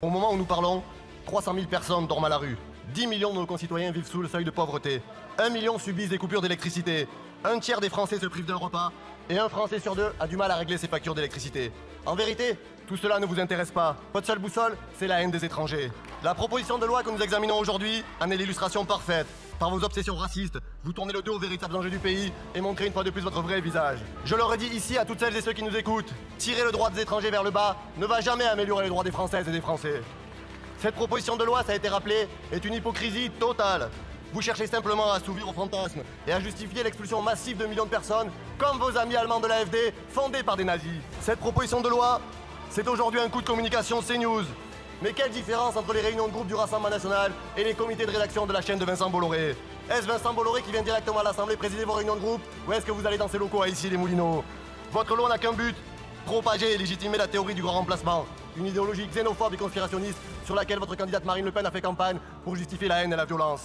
Au moment où nous parlons, 300 000 personnes dorment à la rue. 10 millions de nos concitoyens vivent sous le seuil de pauvreté. 1 million subissent des coupures d'électricité. Un tiers des Français se privent d'un repas. Et un Français sur deux a du mal à régler ses factures d'électricité. En vérité, tout cela ne vous intéresse pas. Votre seule boussole, c'est la haine des étrangers. La proposition de loi que nous examinons aujourd'hui en est l'illustration parfaite. Par vos obsessions racistes, vous tournez le dos aux véritables enjeux du pays et montrez une fois de plus votre vrai visage. Je le redis ici à toutes celles et ceux qui nous écoutent, tirer le droit des étrangers vers le bas ne va jamais améliorer les droits des Françaises et des Français. Cette proposition de loi, ça a été rappelé, est une hypocrisie totale. Vous cherchez simplement à assouvir aux fantasmes et à justifier l'expulsion massive de millions de personnes, comme vos amis allemands de l'AfD, fondés par des nazis. Cette proposition de loi, c'est aujourd'hui un coup de communication CNews. Mais quelle différence entre les réunions de groupe du Rassemblement National et les comités de rédaction de la chaîne de Vincent Bolloré? Est-ce Vincent Bolloré qui vient directement à l'Assemblée présider vos réunions de groupe? Ou est-ce que vous allez dans ces locaux à Issy-les-Moulineaux? Votre loi n'a qu'un but, propager et légitimer la théorie du grand remplacement. Une idéologie xénophobe et conspirationniste sur laquelle votre candidate Marine Le Pen a fait campagne pour justifier la haine et la violence.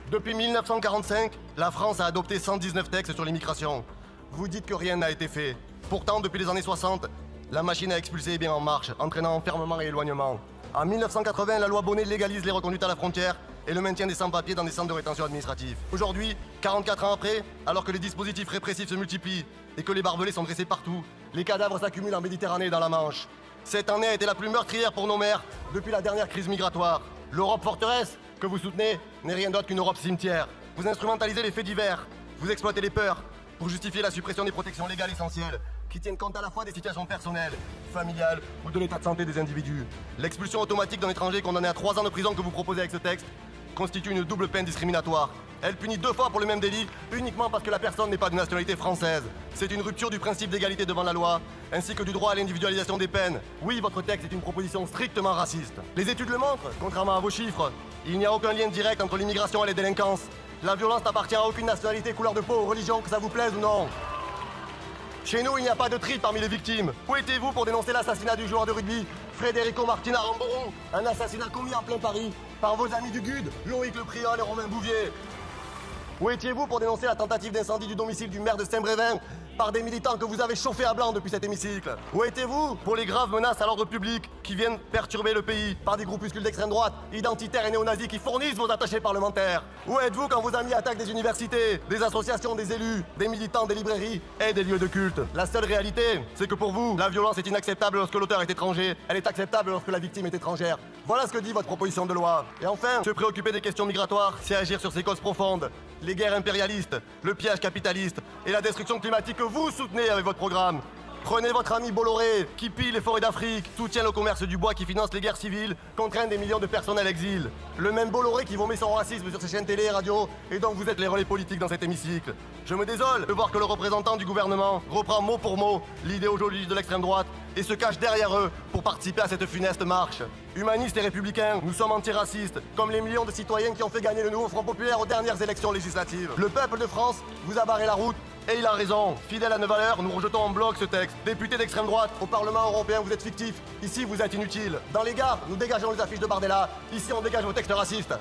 Depuis 1945, la France a adopté 119 textes sur l'immigration. Vous dites que rien n'a été fait. Pourtant, depuis les années 60, la machine à expulser est bien en marche, entraînant enfermement et éloignement. En 1980, la loi Bonnet légalise les reconduites à la frontière et le maintien des sans-papiers dans des centres de rétention administrative. Aujourd'hui, 44 ans après, alors que les dispositifs répressifs se multiplient et que les barbelés sont dressés partout, les cadavres s'accumulent en Méditerranée et dans la Manche. Cette année a été la plus meurtrière pour nos mères depuis la dernière crise migratoire. L'Europe forteresse que vous soutenez n'est rien d'autre qu'une Europe cimetière. Vous instrumentalisez les faits divers, vous exploitez les peurs pour justifier la suppression des protections légales essentielles qui tiennent compte à la fois des situations personnelles, familiales ou de l'état de santé des individus. L'expulsion automatique d'un étranger condamné à 3 ans de prison que vous proposez avec ce texte constitue une double peine discriminatoire. Elle punit 2 fois pour le même délit, uniquement parce que la personne n'est pas de nationalité française. C'est une rupture du principe d'égalité devant la loi, ainsi que du droit à l'individualisation des peines. Oui, votre texte est une proposition strictement raciste. Les études le montrent, contrairement à vos chiffres. Il n'y a aucun lien direct entre l'immigration et les délinquances. La violence n'appartient à aucune nationalité, couleur de peau ou religion, que ça vous plaise ou non. Chez nous, il n'y a pas de tri parmi les victimes. Où étiez-vous pour dénoncer l'assassinat du joueur de rugby Federico Martina Ramboron? Un assassinat commis en plein Paris par vos amis du GUD, Loïc Le Priol et Romain Bouvier. Où étiez-vous pour dénoncer la tentative d'incendie du domicile du maire de Saint-Brévin par des militants que vous avez chauffés à blanc depuis cet hémicycle? Où étiez-vous pour les graves menaces à l'ordre public qui viennent perturber le pays par des groupuscules d'extrême droite, identitaires et néo-nazis qui fournissent vos attachés parlementaires? Où êtes-vous quand vos amis attaquent des universités, des associations, des élus, des militants, des librairies et des lieux de culte? La seule réalité, c'est que pour vous, la violence est inacceptable lorsque l'auteur est étranger, elle est acceptable lorsque la victime est étrangère. Voilà ce que dit votre proposition de loi. Et enfin, se préoccuper des questions migratoires, c'est agir sur ses causes profondes. Les guerres impérialistes, le pillage capitaliste et la destruction climatique que vous soutenez avec votre programme. Prenez votre ami Bolloré, qui pille les forêts d'Afrique, soutient le commerce du bois qui finance les guerres civiles, contraint des millions de personnes à l'exil. Le même Bolloré qui vomit son racisme sur ses chaînes télé et radio, et donc vous êtes les relais politiques dans cet hémicycle. Je me désole de voir que le représentant du gouvernement reprend mot pour mot l'idéologie de l'extrême droite et se cache derrière eux pour participer à cette funeste marche. Humanistes et républicains, nous sommes antiracistes, comme les millions de citoyens qui ont fait gagner le nouveau Front Populaire aux dernières élections législatives. Le peuple de France vous a barré la route. Et il a raison. Fidèle à nos valeurs, nous rejetons en bloc ce texte. Députés d'extrême droite, au Parlement européen, vous êtes fictifs. Ici, vous êtes inutiles. Dans les gares, nous dégageons les affiches de Bardella. Ici, on dégage vos textes racistes.